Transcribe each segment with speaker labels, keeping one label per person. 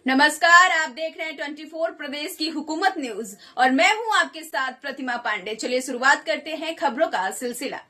Speaker 1: नमस्कार, आप देख रहे हैं 24 प्रदेश की हुकूमत न्यूज और मैं हूं आपके साथ प्रतिमा पांडे। चलिए शुरुआत करते हैं खबरों का सिलसिला।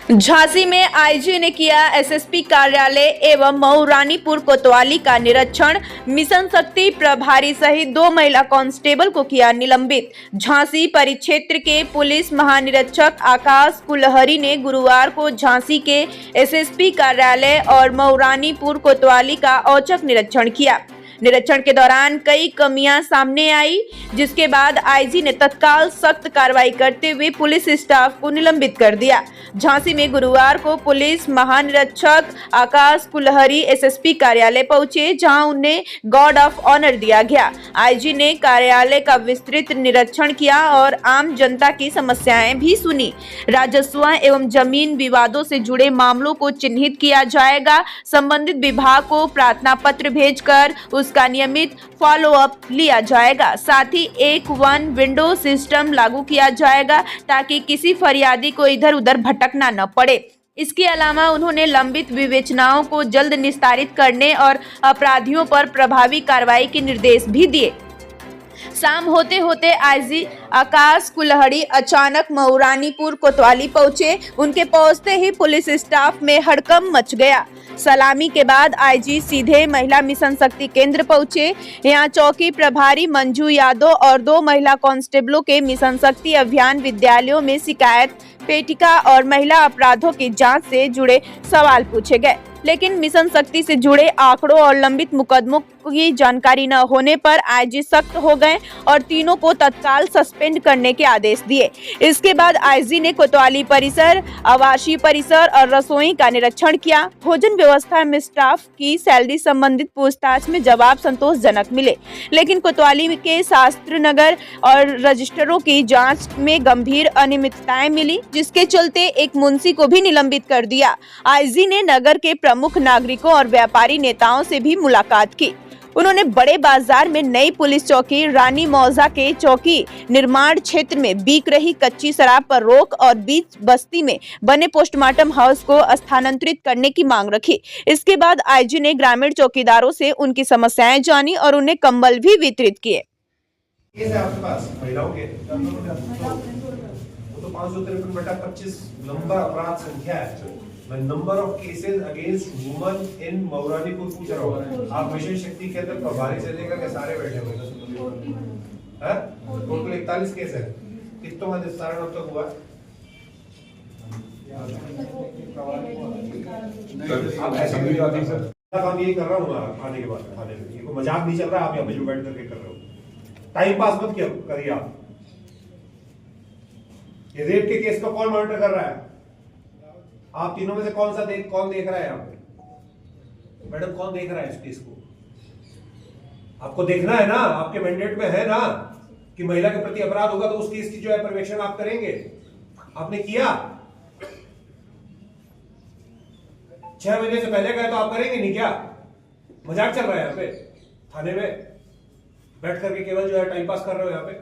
Speaker 1: झांसी में आईजी ने किया एसएसपी कार्यालय एवं मऊ रानीपुर कोतवाली का निरीक्षण। मिशन शक्ति प्रभारी सहित 2 महिला कांस्टेबल को किया निलंबित। झांसी परिक्षेत्र के पुलिस महानिरीक्षक आकाश कुलहरी ने गुरुवार को झांसी के एसएसपी कार्यालय और मऊ रानीपुर कोतवाली का औचक निरीक्षण किया। निरीक्षण के दौरान कई कमियां सामने आई, जिसके बाद आईजी ने तत्काल सख्त कार्रवाई करते हुए पुलिस स्टाफ को निलंबित कर दिया। झांसी में गुरुवार को पुलिस महानिरीक्षक आकाश कुलहरी एसएसपी कार्यालय पहुंचे, जहां उन्हें गार्ड ऑफ ऑनर दिया गया। आईजी ने कार्यालय का विस्तृत निरीक्षण किया और आम जनता की समस्याएं भी सुनी। राजस्व एवं जमीन विवादों से जुड़े मामलों को चिन्हित किया जाएगा। संबंधित विभाग को प्रार्थना पत्र भेजकर उसका नियमित फॉलो अप लिया जाएगा। साथ ही एक वन विंडो सिस्टम लागू किया जाएगा ताकि किसी फरियादी को इधर उधर भटकना न पड़े। इसके अलावा उन्होंने लंबित विवेचनाओं को जल्द निस्तारित करने और अपराधियों पर प्रभावी कार्रवाई के निर्देश भी दिए। शाम होते होते आईजी आकाश कुलहरी अचानक मऊ रानीपुर कोतवाली पहुंचे। उनके पहुंचते ही पुलिस स्टाफ में हड़कंप मच गया। सलामी के बाद आईजी सीधे महिला मिशन शक्ति केंद्र पहुंचे। यहां चौकी प्रभारी मंजू यादव और 2 महिला कांस्टेबलों के मिशन शक्ति अभियान विद्यालयों में शिकायत पेटिका और महिला अपराधों की जांच से जुड़े सवाल पूछे गए, लेकिन मिशन शक्ति से जुड़े आंकड़ों और लंबित मुकदमों की जानकारी न होने पर आईजी सख्त हो गए और तीनों को तत्काल सस्पेंड करने के आदेश दिए। इसके बाद आईजी ने कोतवाली परिसर, आवासीय परिसर और रसोई का निरीक्षण किया। भोजन व्यवस्था में स्टाफ की सैलरी संबंधित पूछताछ में जवाब संतोषजनक मिले, लेकिन कोतवाली के शास्त्र नगर और रजिस्टरों की जाँच में गंभीर अनियमितताएं मिली, जिसके चलते एक मुंशी को भी निलंबित कर दिया। आईजी ने नगर के प्रमुख नागरिकों और व्यापारी नेताओं से भी मुलाकात की। उन्होंने बड़े बाजार में नई पुलिस चौकी रानी मौजा के चौकी निर्माण क्षेत्र में बिक रही कच्ची शराब पर रोक और बीच बस्ती में बने पोस्टमार्टम हाउस को स्थानांतरित करने की मांग रखी। इसके बाद आईजी ने ग्रामीण चौकीदारों से उनकी समस्याएं जानी और उन्हें कंबल भी वितरित किए।
Speaker 2: मैं number of cases against woman in Mauranipur पूछ रहा हूँ। आप मिशन शक्ति के अंदर प्रभारी से लेकर के सारे बैठे हुए हैं। टोटल 41 केस है। कितनों का निस्तारण अब तक हुआ? आप ऐसे काम यही कर रहा हूँ आने के बाद, खाने में कोई मजाक नहीं चल रहा। आप यहाँ पे बैठ करके कर रहे हो, टाइम पास मत करिए आप। ये रेप के केस को कौन मॉनिटर कर रहा है? आप तीनों में से कौन देख रहा है यहाँ पे? मैडम, कौन देख रहा है इस केस को? आपको देखना है ना, आपके मैंडेट में है ना कि महिला के प्रति अपराध होगा तो उस केस की जो है पर्यवेक्षण आप करेंगे। आपने किया? 6 महीने से पहले गए तो आप करेंगे नहीं क्या? मजाक चल रहा है यहाँ पे? थाने में बैठ करके केवल जो है टाइम पास कर रहे हो यहाँ पे।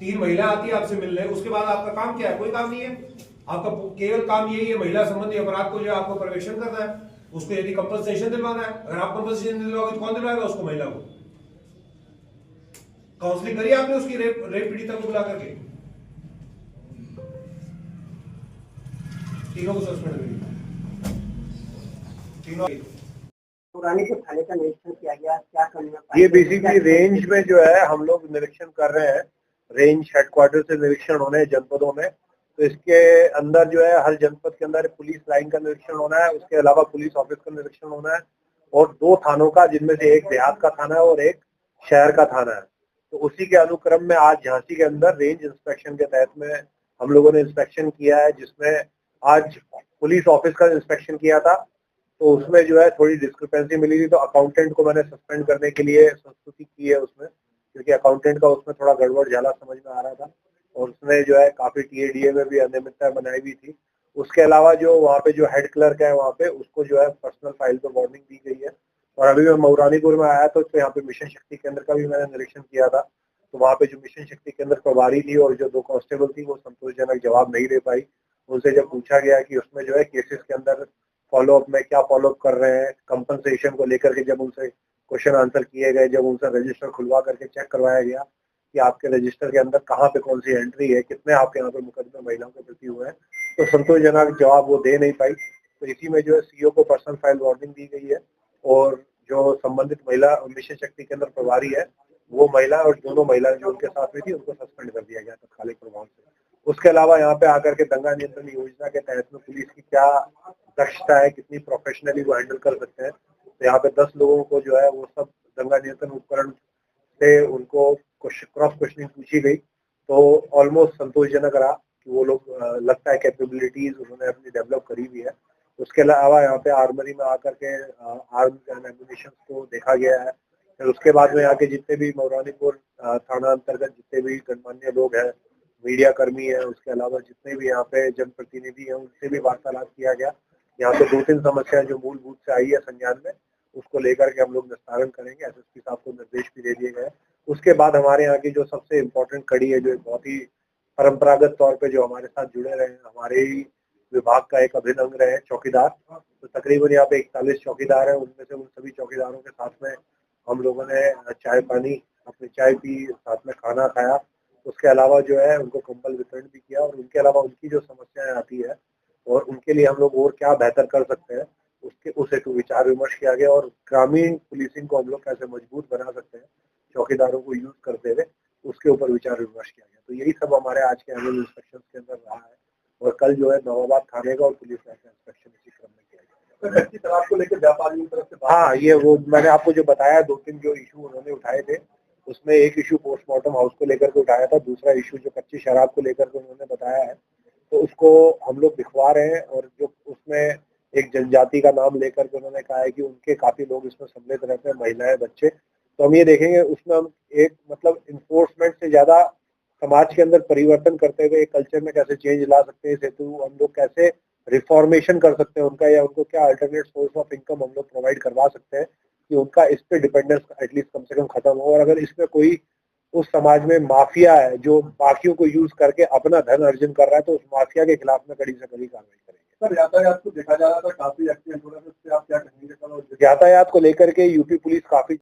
Speaker 2: 3 महिला आती है आपसे मिलने, उसके बाद आपका काम क्या है? कोई काम नहीं है। आपका केवल काम यही है महिला संबंधी अपराध को जो है आपको पर्यवेक्षण करना है, उसको यदि कंपनसेशन दिलवाना है। अगर आप कंपनसेशन दिलवाओगे तो कौन दिलवाएगा उसको? महिला को। काउंसलिंग करिए आपने उसकी रेप पीड़िता को बुला करके। तीनों को सस्पेंड करिए। तीनों
Speaker 3: रानीपुर थाने का निरीक्षण किया गया, क्या करना?
Speaker 4: ये बेसिकली रेंज में जो है हम लोग निरीक्षण कर रहे हैं। रेंज हेडक्वार्टर से निरीक्षण होने हैं जनपदों में, तो इसके अंदर जो है हर जनपद के अंदर पुलिस लाइन का निरीक्षण होना है। उसके अलावा पुलिस ऑफिस का निरीक्षण होना है और 2 थानों का, जिनमें से एक देहात का थाना है और एक शहर का थाना है। तो उसी के अनुक्रम में आज झांसी के अंदर रेंज इंस्पेक्शन के तहत में हम लोगों ने इंस्पेक्शन किया है, जिसमें आज पुलिस ऑफिस का इंस्पेक्शन किया था। तो उसमें जो है थोड़ी डिस्क्रिपेंसी मिली थी, तो अकाउंटेंट को मैंने सस्पेंड करने के लिए संस्तुति की है उसमें, क्योंकि अकाउंटेंट का उसमें थोड़ा गड़बड़ झाला समझ में आ रहा था और उसने जो है काफी टीएडीए में भी अनियमितता बनाई हुई थी। उसके अलावा जो वहाँ पे जो हेड क्लर्क है वहाँ पे, उसको जो है पर्सनल फाइल पे वार्निंग दी गई है। और अभी मैं मऊरानीपुर में आया तो यहाँ पे मिशन शक्ति केंद्र का भी मैंने निरीक्षण किया था। तो वहाँ पे जो मिशन शक्ति केंद्र प्रभारी थी और जो 2 कांस्टेबल थी वो संतोषजनक जवाब नहीं दे पाई। उनसे जब पूछा गया कि उसमें जो है केसेस के अंदर फॉलोअप में क्या फॉलोअप कर रहे हैं, कंपनसेशन को लेकर के जब उनसे क्वेश्चन आंसर किए गए, जब उनसे रजिस्टर खुलवा करके चेक करवाया गया कि आपके रजिस्टर के अंदर कहाँ पे कौन सी एंट्री है, कितने आपके यहाँ पे मुकदमे महिलाओं के प्रति हुए हैं, तो संतोषजनक जवाब वो दे नहीं पाई। तो इसी में जो है सीओ को पर्सनल फाइल वार्निंग दी गई है और जो संबंधित महिला मिशन शक्ति केंद्र प्रभारी है वो महिला और दोनों महिलाएं जो उनके साथ में थी उनको सस्पेंड कर दिया गया तत्कालिक प्रभाव से। उसके अलावा यहाँ पे आकर के दंगा नियंत्रण योजना के तहत में पुलिस की क्या दक्षता है, कितनी प्रोफेशनली वो हैंडल कर सकते हैं, तो यहाँ पे 10 लोगों को जो है वो सब दंगा नियंत्रण उपकरण से उनको क्रॉस क्वेश्चनिंग पूछी गई, तो ऑलमोस्ट संतोषजनक रहा कि वो लोग लगता है कैपेबिलिटीज उन्होंने अपनी डेवलप करी हुई है। उसके अलावा यहाँ पे आर्मरी में आकर के आर्म्स एंड एम्युनिशन को देखा गया है। फिर उसके बाद में यहाँ के जितने भी मौरानीपुर थाना अंतर्गत जितने भी गणमान्य लोग हैं, मीडिया कर्मी है, उसके अलावा जितने भी यहाँ पे जनप्रतिनिधि हैं उनसे भी वार्तालाप किया गया। यहाँ पे 2-3 समस्याएं जो मूलभूत से आई है संज्ञान में, उसको लेकर के हम लोग निस्तारण करेंगे। एसएसपी साहब को निर्देश भी दे दिए गए। उसके बाद हमारे यहाँ की जो सबसे इम्पोर्टेंट कड़ी है, जो बहुत ही परंपरागत तौर पे जो हमारे साथ जुड़े रहे हैं, हमारे ही विभाग का एक अभिन्न अंग रहे चौकीदार, तो तकरीबन यहाँ पे 41 चौकीदार हैं। उनमें से उन सभी चौकीदारों के साथ में हम लोगों ने चाय पानी, अपनी चाय पी, साथ में खाना खाया। उसके अलावा जो है उनको कंबल वितरण भी किया और उनके अलावा उनकी जो समस्याएं आती है और उनके लिए हम लोग और क्या बेहतर कर सकते हैं उसके उस हेतु विचार विमर्श किया गया और ग्रामीण पुलिसिंग को हम लोग कैसे मजबूत बना सकते हैं चौकीदारों को यूज करते हुए, उसके ऊपर विचार विमर्श किया गया। तो यही सब हमारे आज के एनुअल इंस्पेक्शन के अंदर रहा है और कल जो है नवाबाद थाने का और पुलिस लाइन का इंस्पेक्शन इसी क्रम में किया गया।
Speaker 5: व्यक्ति शराब को लेकर व्यापारियों की तरफ से
Speaker 4: हाँ, ये वो मैंने आपको जो बताया 2-3 जो इशू उन्होंने उठाए थे, उसमें एक इशू पोस्टमार्टम हाउस को लेकर के उठाया था, दूसरा इशू जो कच्ची शराब को लेकर के उन्होंने बताया है, तो उसको हम लोग दिखवा रहे हैं। और जो उसमें एक जनजाति का नाम लेकर के उन्होंने कहा है कि उनके काफी लोग इसमें सम्मिलित रहते हैं, महिलाएं, बच्चे, तो हम ये देखेंगे उसमें हम एक मतलब इन्फोर्समेंट से ज्यादा समाज के अंदर परिवर्तन करते हुए एक कल्चर में कैसे चेंज ला सकते हैं, इस हेतु हम लोग कैसे रिफॉर्मेशन कर सकते हैं उनका, या उनको क्या अल्टरनेट सोर्स ऑफ इनकम हम लोग प्रोवाइड करवा सकते हैं कि उनका इस पे डिपेंडेंस एटलीस्ट कम से कम खत्म हो। और अगर इसमें कोई उस समाज में माफिया है जो बाकियों को यूज करके अपना धन अर्जन कर रहा है, तो उस माफिया के खिलाफ में कड़ी से कड़ी कार्रवाई करेंगे।
Speaker 5: सर, यातायात को देखा जा रहा था काफी एक्सीडेंट हो रहा था, इससे आप क्या कहेंगे?
Speaker 4: यातायात को लेकर के यूपी पुलिस काफी